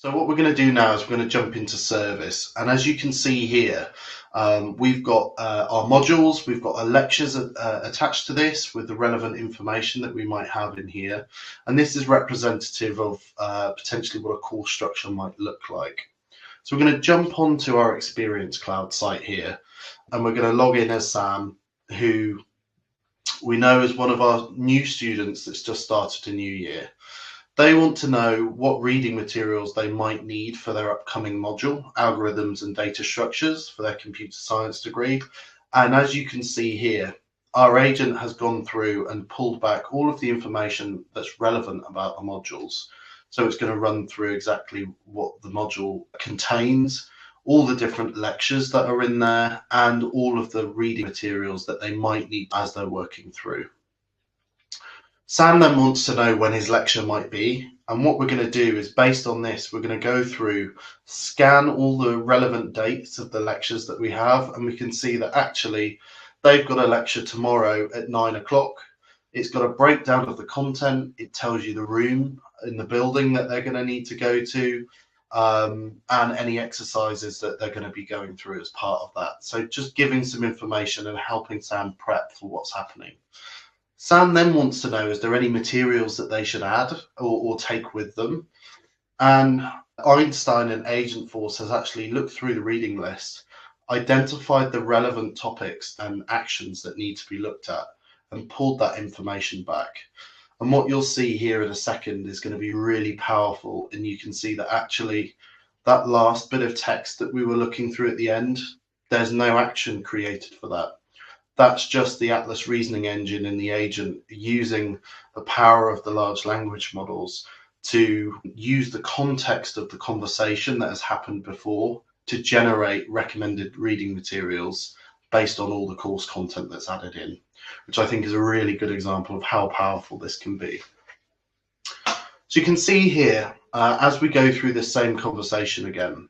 So what we're going to do now is we're going to jump into service. And as you can see here, we've got our modules, we've got our lectures attached to this with the relevant information that we might have in here. And this is representative of potentially what a course structure might look like. So we're going to jump onto our Experience Cloud site here, and we're going to log in as Sam, who we know is one of our new students that's just started a new year. They want to know what reading materials they might need for their upcoming module, algorithms and data structures for their computer science degree. And as you can see here, our agent has gone through and pulled back all of the information that's relevant about the modules. So it's going to run through exactly what the module contains, all the different lectures that are in there, and all of the reading materials that they might need as they're working through. Sam then wants to know when his lecture might be, and what we're going to do is, based on this, we're going to go through, scan all the relevant dates of the lectures that we have, and we can see that actually they've got a lecture tomorrow at 9 o'clock. It's got a breakdown of the content. It tells you the room in the building that they're going to need to go to, and any exercises that they're going to be going through as part of that. So just giving some information and helping Sam prep for what's happening. Sam then wants to know, is there any materials that they should add or take with them? And Einstein and Agentforce has actually looked through the reading list, identified the relevant topics and actions that need to be looked at, and pulled that information back. And what you'll see here in a second is going to be really powerful. And you can see that actually that last bit of text that we were looking through at the end, there's no action created for that. That's just the Atlas reasoning engine and the agent using the power of the large language models to use the context of the conversation that has happened before to generate recommended reading materials based on all the course content that's added in, which I think is a really good example of how powerful this can be. So you can see here, as we go through this same conversation again,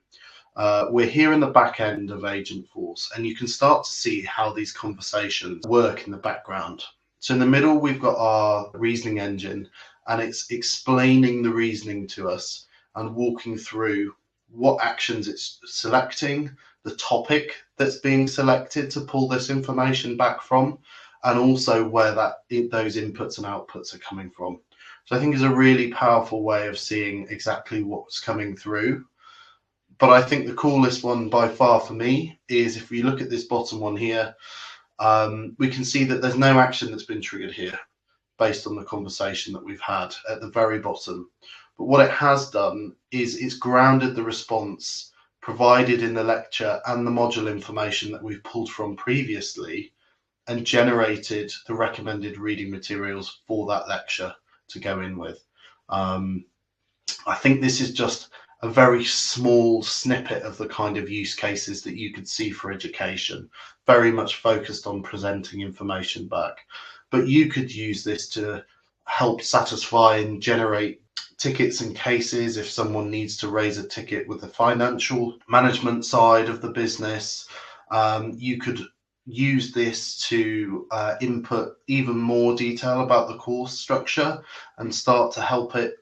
we're here in the back end of Agentforce, and you can start to see how these conversations work in the background. So in the middle, we've got our reasoning engine, and it's explaining the reasoning to us and walking through what actions it's selecting, the topic that's being selected to pull this information back from, and also where those inputs and outputs are coming from. So I think it's a really powerful way of seeing exactly what's coming through. But I think the coolest one by far for me is if we look at this bottom one here, we can see that there's no action that's been triggered here based on the conversation that we've had at the very bottom. But what it has done is it's grounded the response provided in the lecture and the module information that we've pulled from previously and generated the recommended reading materials for that lecture to go in with. I think this is just a very small snippet of the kind of use cases that you could see for education, very much focused on presenting information back. But you could use this to help satisfy and generate tickets and cases if someone needs to raise a ticket with the financial management side of the business. You could use this to input even more detail about the course structure and start to help it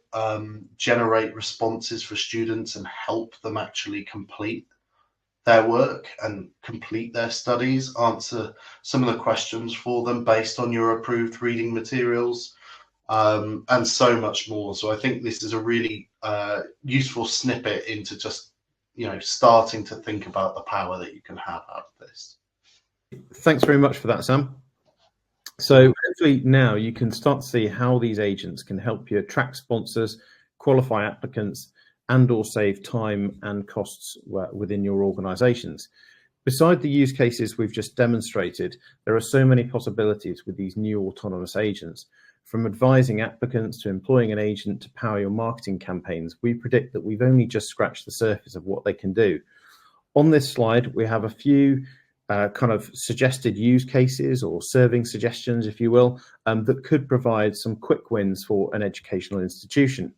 generate responses for students and help them actually complete their work and complete their studies, answer some of the questions for them based on your approved reading materials, and so much more. So I think this is a really useful snippet into just, starting to think about the power that you can have out of this. Thanks very much for that, Sam. So hopefully now you can start to see how these agents can help you attract sponsors, qualify applicants, and or save time and costs within your organizations. Beside the use cases we've just demonstrated, there are so many possibilities with these new autonomous agents. From advising applicants to employing an agent to power your marketing campaigns, we predict that we've only just scratched the surface of what they can do. On this slide, we have a few kind of suggested use cases or serving suggestions, if you will, that could provide some quick wins for an educational institution.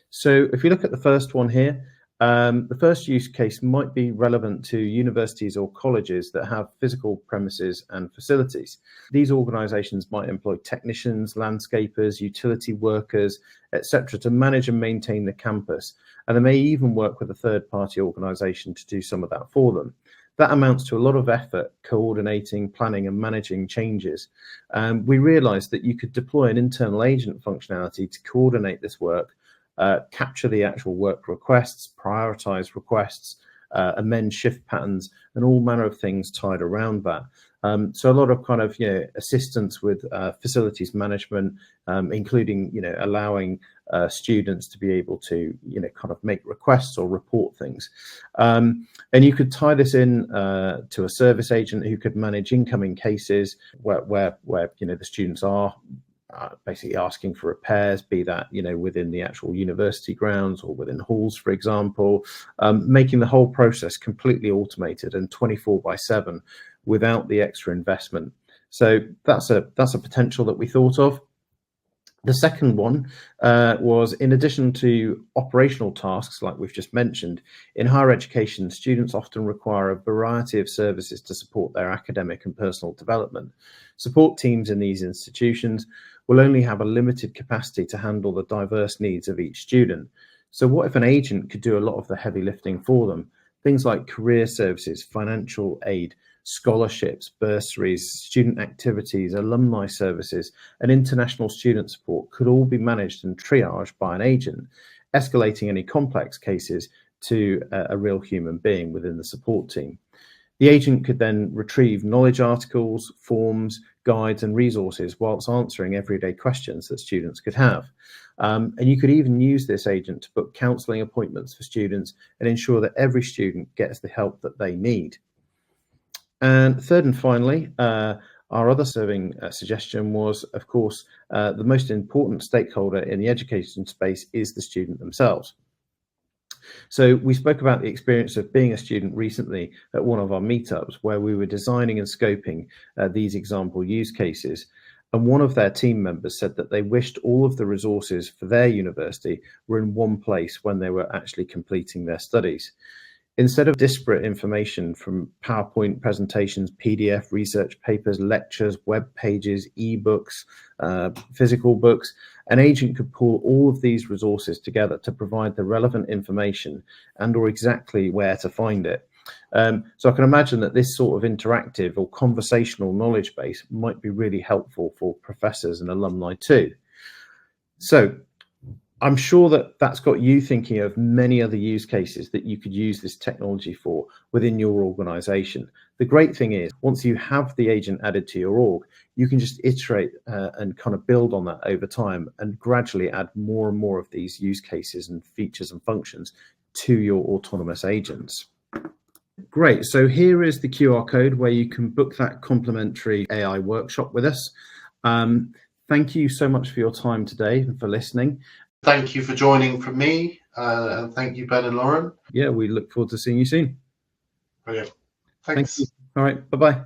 So if you look at the first one here, The first use case might be relevant to universities or colleges that have physical premises and facilities. These organisations might employ technicians, landscapers, utility workers, etc., to manage and maintain the campus. And they may even work with a third-party organisation to do some of that for them. That amounts to a lot of effort coordinating, planning and managing changes. We realised that you could deploy an internal agent functionality to coordinate this work, capture the actual work requests, prioritize requests, amend shift patterns, and all manner of things tied around that. So a lot of kind of assistance with facilities management, including allowing students to be able to kind of make requests or report things. And you could tie this in to a service agent who could manage incoming cases where the students are basically asking for repairs, be that within the actual university grounds or within halls, for example, making the whole process completely automated and 24/7 without the extra investment. So that's a potential that we thought of. The second one was, in addition to operational tasks like we've just mentioned, in higher education, students often require a variety of services to support their academic and personal development. Support teams in these institutions will only have a limited capacity to handle the diverse needs of each student. So what if an agent could do a lot of the heavy lifting for them? Things like career services, financial aid, scholarships, bursaries, student activities, alumni services, and international student support could all be managed and triaged by an agent, escalating any complex cases to a real human being within the support team. The agent could then retrieve knowledge articles, forms, guides, and resources whilst answering everyday questions that students could have. And you could even use this agent to book counselling appointments for students and ensure that every student gets the help that they need. And third and finally, our other serving suggestion was, of course, the most important stakeholder in the education space is the student themselves. So we spoke about the experience of being a student recently at one of our meetups where we were designing and scoping these example use cases. And one of their team members said that they wished all of the resources for their university were in one place when they were actually completing their studies. Instead of disparate information from PowerPoint presentations, PDF research papers, lectures, web pages, ebooks, physical books, an agent could pull all of these resources together to provide the relevant information and or exactly where to find it. So I can imagine that this sort of interactive or conversational knowledge base might be really helpful for professors and alumni too. So I'm sure that that's got you thinking of many other use cases that you could use this technology for within your organization. The great thing is, once you have the agent added to your org, you can just iterate and kind of build on that over time and gradually add more and more of these use cases and features and functions to your autonomous agents. Great. So here is the QR code where you can book that complimentary AI workshop with us. Thank you so much for your time today and for listening. Thank you for joining from me, and thank you, Ben and Lauren. Yeah, we look forward to seeing you soon. Brilliant. Thank you. All right, bye-bye.